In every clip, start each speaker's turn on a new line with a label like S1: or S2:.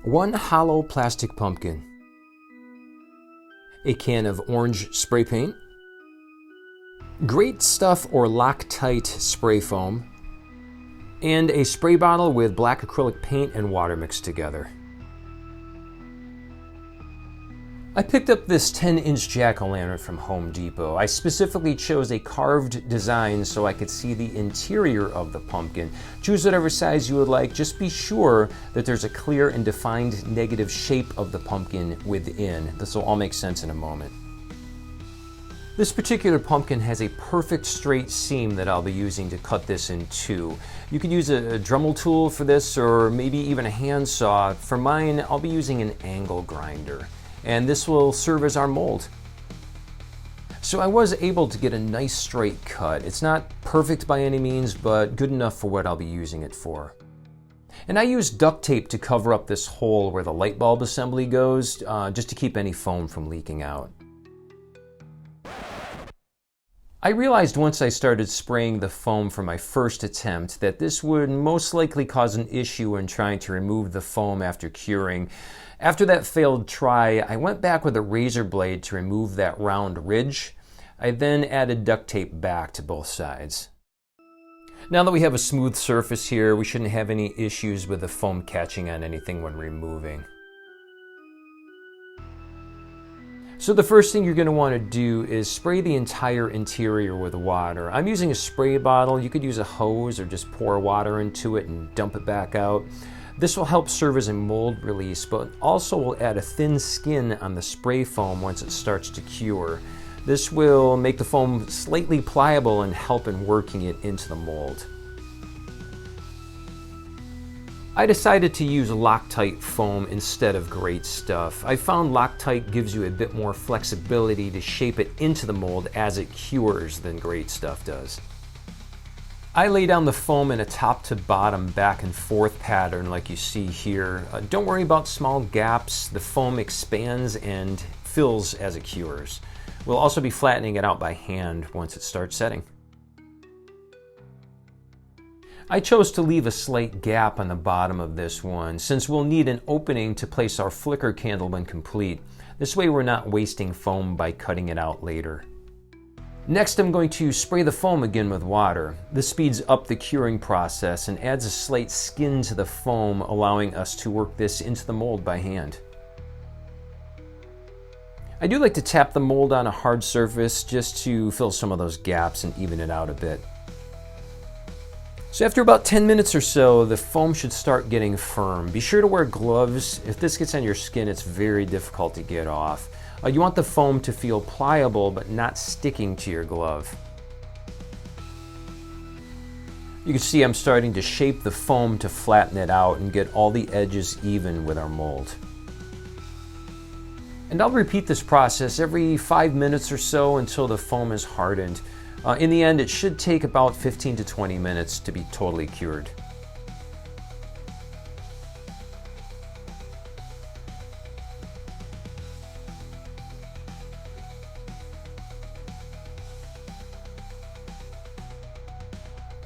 S1: One hollow plastic pumpkin, a can of orange spray paint, Great Stuff or Loctite spray foam, and a spray bottle with black acrylic paint and water mixed together. I picked up this 10-inch jack-o'-lantern from Home Depot. I specifically chose a carved design so I could see the interior of the pumpkin. Choose whatever size you would like. Just be sure that there's a clear and defined negative shape of the pumpkin within. This will all make sense in a moment. This particular pumpkin has a perfect straight seam that I'll be using to cut this in two. You could use a Dremel tool for this, or maybe even a handsaw. For mine, I'll be using an angle grinder, and this will serve as our mold. So I was able to get a nice straight cut. It's not perfect by any means, but good enough for what I'll be using it for. And I used duct tape to cover up this hole where the light bulb assembly goes, just to keep any foam from leaking out. I realized once I started spraying the foam for my first attempt that this would most likely cause an issue when trying to remove the foam after curing. After that failed try, I went back with a razor blade to remove that round ridge. I then added duct tape back to both sides. Now that we have a smooth surface here, we shouldn't have any issues with the foam catching on anything when removing. So the first thing you're going to want to do is spray the entire interior with water. I'm using a spray bottle. You could use a hose or just pour water into it and dump it back out. This will help serve as a mold release, but also will add a thin skin on the spray foam once it starts to cure. This will make the foam slightly pliable and help in working it into the mold. I decided to use Loctite foam instead of Great Stuff. I found Loctite gives you a bit more flexibility to shape it into the mold as it cures than Great Stuff does. I lay down the foam in a top to bottom back and forth pattern like you see here. Don't worry about small gaps. The foam expands and fills as it cures. We'll also be flattening it out by hand once it starts setting. I chose to leave a slight gap on the bottom of this one since we'll need an opening to place our flicker candle when complete. This way we're not wasting foam by cutting it out later. Next, I'm going to spray the foam again with water. This speeds up the curing process and adds a slight skin to the foam, allowing us to work this into the mold by hand. I do like to tap the mold on a hard surface just to fill some of those gaps and even it out a bit. So after about 10 minutes or so, the foam should start getting firm. Be sure to wear gloves. If this gets on your skin, it's very difficult to get off. You want the foam to feel pliable but not sticking to your glove. You can see I'm starting to shape the foam to flatten it out and get all the edges even with our mold. And I'll repeat this process every 5 minutes or so until the foam is hardened. In the end, it should take about 15 to 20 minutes to be totally cured.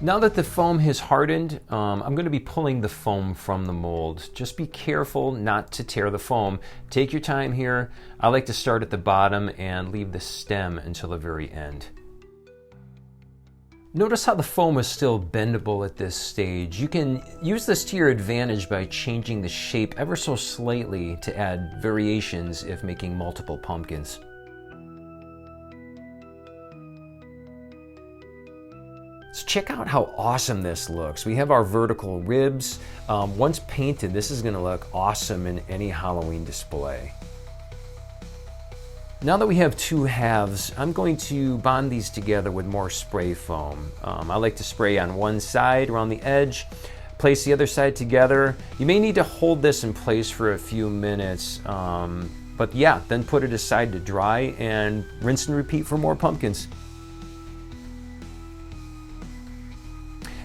S1: Now that the foam has hardened, I'm going to be pulling the foam from the mold. Just be careful not to tear the foam. Take your time here. I like to start at the bottom and leave the stem until the very end. Notice how the foam is still bendable at this stage. You can use this to your advantage by changing the shape ever so slightly to add variations if making multiple pumpkins. So check out how awesome this looks. We have our vertical ribs. Once painted, this is going to look awesome in any Halloween display. Now that we have two halves, I'm going to bond these together with more spray foam. I like to spray on one side around the edge, place the other side together. You may need to hold this in place for a few minutes, but yeah, then put it aside to dry and rinse and repeat for more pumpkins.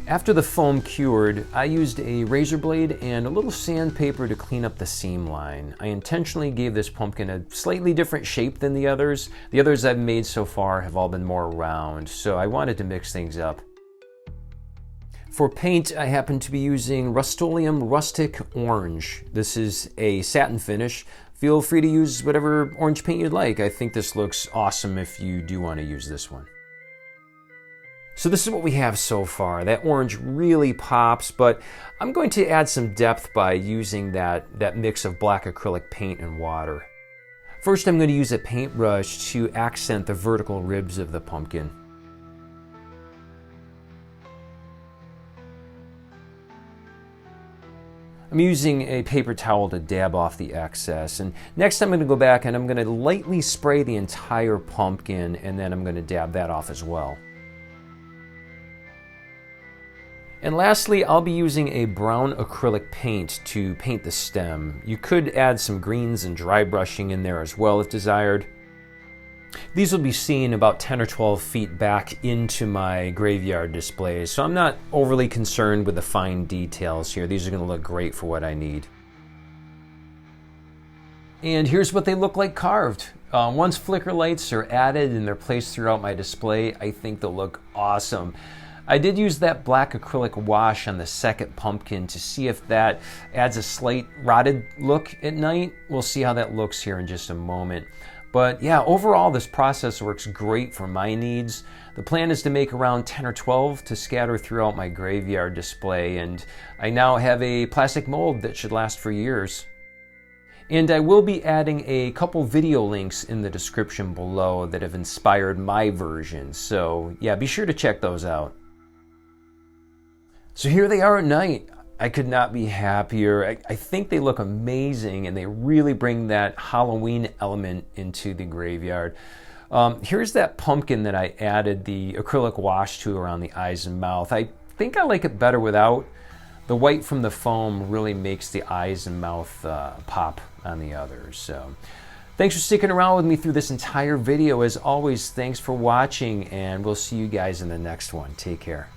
S1: After the foam cured, I used a razor blade and a little sandpaper to clean up the seam line. I intentionally gave this pumpkin a slightly different shape than the others. The others I've made so far have all been more round, so I wanted to mix things up. For paint, I happen to be using Rust-Oleum Rustic Orange. This is a satin finish. Feel free to use whatever orange paint you'd like. I think this looks awesome if you do want to use this one. So this is what we have so far. That orange really pops, but I'm going to add some depth by using that mix of black acrylic paint and water. First, I'm going to use a paintbrush to accent the vertical ribs of the pumpkin. I'm using a paper towel to dab off the excess, and next I'm going to go back and I'm going to lightly spray the entire pumpkin, and then I'm going to dab that off as well. And lastly, I'll be using a brown acrylic paint to paint the stem. You could add some greens and dry brushing in there as well if desired. These will be seen about 10 or 12 feet back into my graveyard displays, so I'm not overly concerned with the fine details here. These are going to look great for what I need. And here's what they look like carved. Once flicker lights are added and they're placed throughout my display, I think they'll look awesome. I did use that black acrylic wash on the second pumpkin to see if that adds a slight rotted look at night. We'll see how that looks here in just a moment. But yeah, overall this process works great for my needs. The plan is to make around 10 or 12 to scatter throughout my graveyard display, and I now have a plastic mold that should last for years. And I will be adding a couple video links in the description below that have inspired my version, so yeah, be sure to check those out. So here they are at night. I could not be happier. I think they look amazing, and they really bring that Halloween element into the graveyard. Here's that pumpkin that I added the acrylic wash to around the eyes and mouth. I think I like it better without. The white from the foam really makes the eyes and mouth pop on the others. So thanks for sticking around with me through this entire video. As always, thanks for watching, and we'll see you guys in the next one. Take care.